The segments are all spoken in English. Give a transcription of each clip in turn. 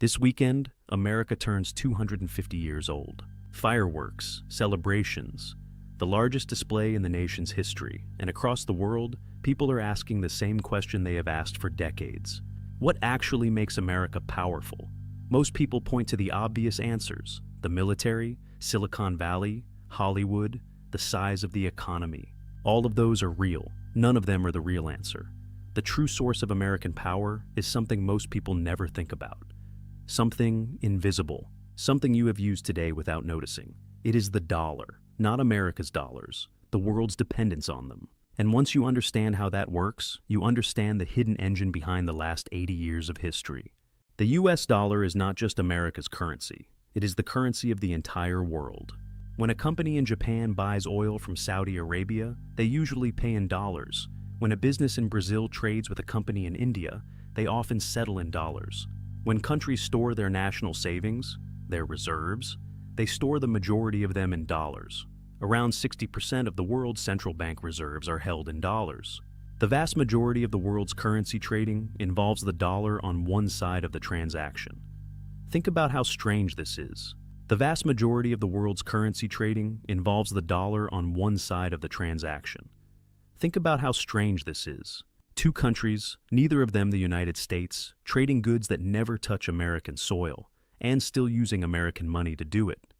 This weekend, America turns 250 years old. Fireworks, celebrations, the largest display in the nation's history, and across the world, people are asking the same question they have asked for decades. What actually makes America powerful? Most people point to the obvious answers: the military, Silicon Valley, Hollywood, the size of the economy. All of those are real. None of them are the real answer. The true source of American power is something most people never think about. Something invisible. Something you have used today without noticing. It is the dollar, not America's dollars, the world's dependence on them. And once you understand how that works, you understand the hidden engine behind the last 80 years of history. The US dollar is not just America's currency. It is the currency of the entire world. When a company in Japan buys oil from Saudi Arabia, they usually pay in dollars. When a business in Brazil trades with a company in India, they often settle in dollars. When countries store their national savings, their reserves, they store the majority of them in dollars. Around 60% of the world's central bank reserves are held in dollars. The vast majority of the world's currency trading involves the dollar on one side of the transaction. Think about how strange this is. The vast majority of the world's currency trading involves the dollar on one side of the transaction. Think about how strange this is. Two countries, neither of them the United States, trading goods that never touch American soil, and still using American money to do it.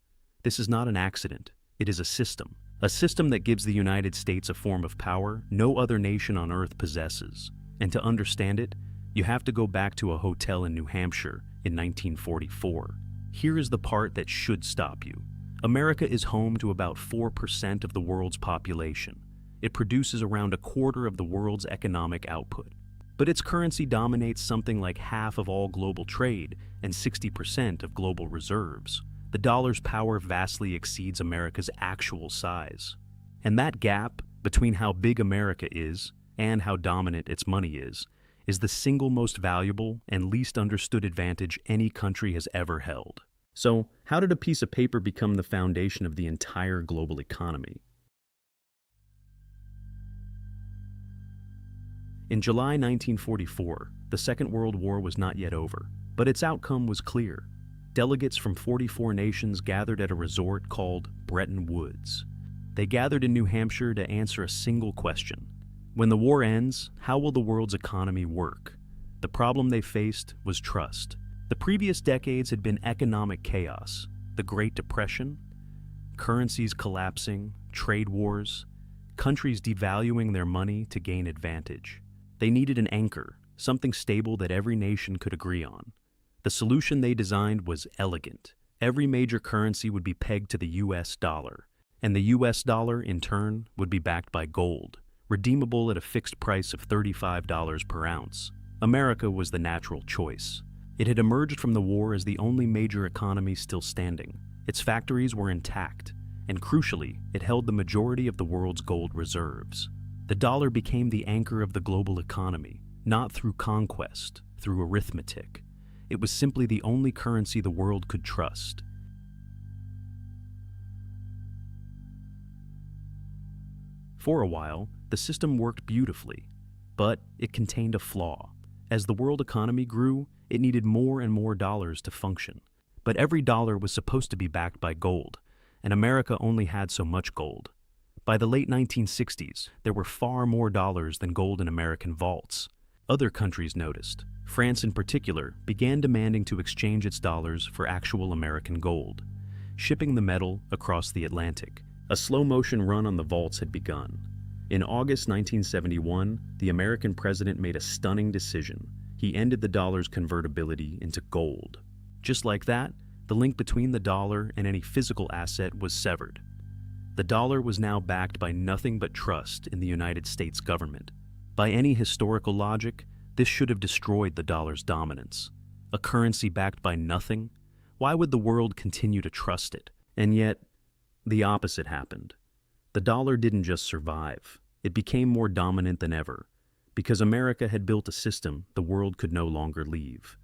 This is not an accident. It is a system that gives the United States a form of power no other nation on earth possesses. And to understand it, you have to go back to a hotel in New Hampshire in 1944. Here is the part that should stop you. America is home to about 4% of the world's population. It produces around a quarter of the world's economic output. But its currency dominates something like half of all global trade and 60% of global reserves. The dollar's power vastly exceeds America's actual size. And that gap between how big America is and how dominant its money is the single most valuable and least understood advantage any country has ever held. So, how did a piece of paper become the foundation of the entire global economy? In July 1944, the Second World War was not yet over, but its outcome was clear. Delegates from 44 nations gathered at a resort called Bretton Woods. They gathered in New Hampshire to answer a single question. When the war ends, how will the world's economy work? The problem they faced was trust. The previous decades had been economic chaos, the Great Depression, currencies collapsing, trade wars, countries devaluing their money to gain advantage. They needed an anchor, something stable that every nation could agree on. The solution they designed was elegant. Every major currency would be pegged to the US dollar, and the US dollar, in turn, would be backed by gold, redeemable at a fixed price of $35 per ounce. America was the natural choice. It had emerged from the war as the only major economy still standing. Its factories were intact, and crucially, it held the majority of the world's gold reserves. The dollar became the anchor of the global economy, not through conquest, through arithmetic. It was simply the only currency the world could trust. For a while, the system worked beautifully, but it contained a flaw. As the world economy grew, it needed more and more dollars to function. But every dollar was supposed to be backed by gold, and America only had so much gold. By the late 1960s, there were far more dollars than gold in American vaults. Other countries noticed. France in particular began demanding to exchange its dollars for actual American gold, shipping the metal across the Atlantic. A slow-motion run on the vaults had begun. In August 1971, the American president made a stunning decision. He ended the dollar's convertibility into gold. Just like that, the link between the dollar and any physical asset was severed. The dollar was now backed by nothing but trust in the United States government. By any historical logic, this should have destroyed the dollar's dominance. A currency backed by nothing? Why would the world continue to trust it? And yet, the opposite happened. The dollar didn't just survive. It became more dominant than ever, because America had built a system the world could no longer leave.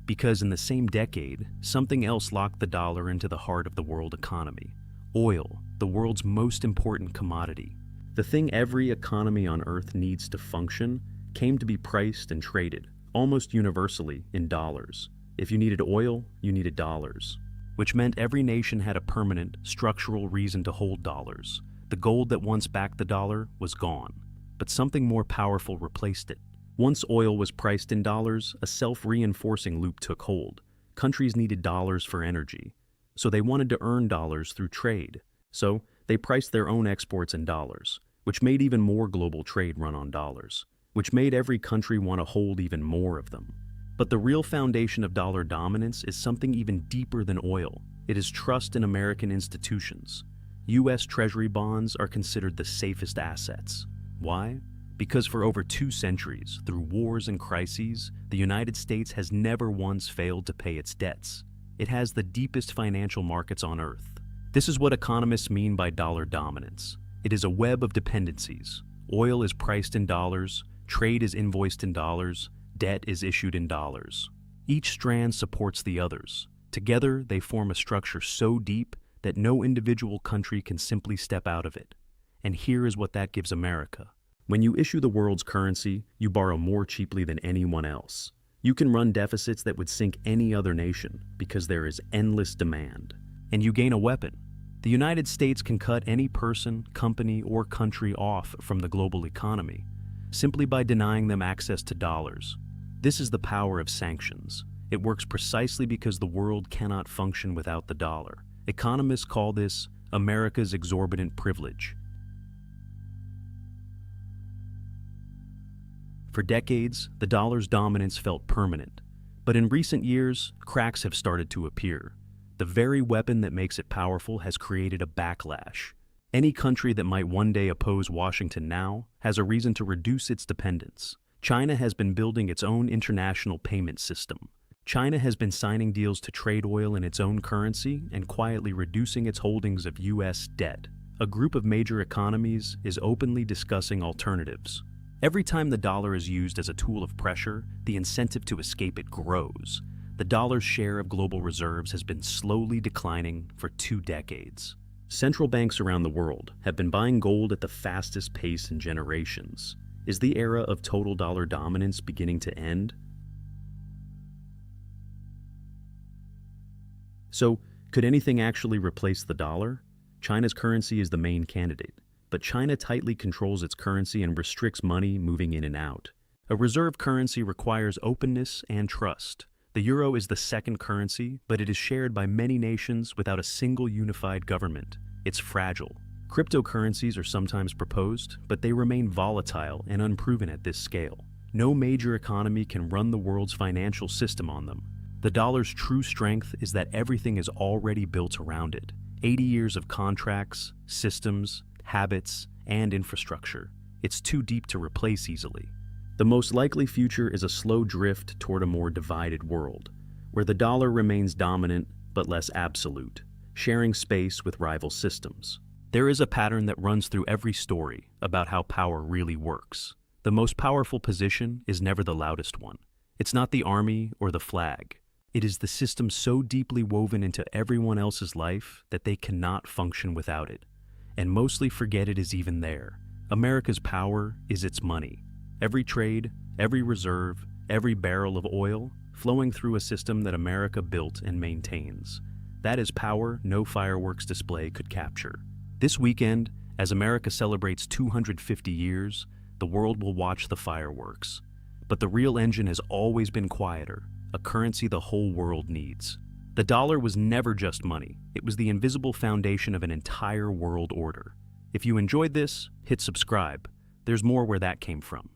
Because in the same decade, something else locked the dollar into the heart of the world economy. Oil, the world's most important commodity. The thing every economy on Earth needs to function, came to be priced and traded, almost universally, in dollars. If you needed oil, you needed dollars, which meant every nation had a permanent, structural reason to hold dollars. The gold that once backed the dollar was gone, but something more powerful replaced it. Once oil was priced in dollars, a self-reinforcing loop took hold. Countries needed dollars for energy, so they wanted to earn dollars through trade. So they priced their own exports in dollars, which made even more global trade run on dollars, which made every country want to hold even more of them. But the real foundation of dollar dominance is something even deeper than oil. It is trust in American institutions. U.S. Treasury bonds are considered the safest assets. Why? Because for over 2 centuries, through wars and crises, the United States has never once failed to pay its debts. It has the deepest financial markets on Earth. This is what economists mean by dollar dominance. It is a web of dependencies. Oil is priced in dollars, trade is invoiced in dollars, debt is issued in dollars. Each strand supports the others. Together, they form a structure so deep that no individual country can simply step out of it. And here is what that gives America. When you issue the world's currency, you borrow more cheaply than anyone else. You can run deficits that would sink any other nation because there is endless demand. And you gain a weapon. The United States can cut any person, company, or country off from the global economy simply by denying them access to dollars. This is the power of sanctions. It works precisely because the world cannot function without the dollar. Economists call this America's exorbitant privilege. For decades, the dollar's dominance felt permanent, but in recent years, cracks have started to appear. The very weapon that makes it powerful has created a backlash. Any country that might one day oppose Washington now has a reason to reduce its dependence. China has been building its own international payment system. China has been signing deals to trade oil in its own currency and quietly reducing its holdings of U.S. debt. A group of major economies is openly discussing alternatives. Every time the dollar is used as a tool of pressure, the incentive to escape it grows. The dollar's share of global reserves has been slowly declining for 2 decades. Central banks around the world have been buying gold at the fastest pace in generations. Is the era of total dollar dominance beginning to end? So, could anything actually replace the dollar? China's currency is the main candidate, but China tightly controls its currency and restricts money moving in and out. A reserve currency requires openness and trust. The euro is the second currency, but it is shared by many nations without a single unified government. It's fragile. Cryptocurrencies are sometimes proposed, but they remain volatile and unproven at this scale. No major economy can run the world's financial system on them. The dollar's true strength is that everything is already built around it. 80 years of contracts, systems, habits, and infrastructure. It's too deep to replace easily. The most likely future is a slow drift toward a more divided world, where the dollar remains dominant but less absolute, sharing space with rival systems. There is a pattern that runs through every story about how power really works. The most powerful position is never the loudest one. It's not the army or the flag. It is the system so deeply woven into everyone else's life that they cannot function without it, and mostly forget it is even there. America's power is its money. Every trade, every reserve, every barrel of oil flowing through a system that America built and maintains. That is power no fireworks display could capture. This weekend, as America celebrates 250 years, the world will watch the fireworks. But the real engine has always been quieter, a currency the whole world needs. The dollar was never just money. It was the invisible foundation of an entire world order. If you enjoyed this, hit subscribe. There's more where that came from.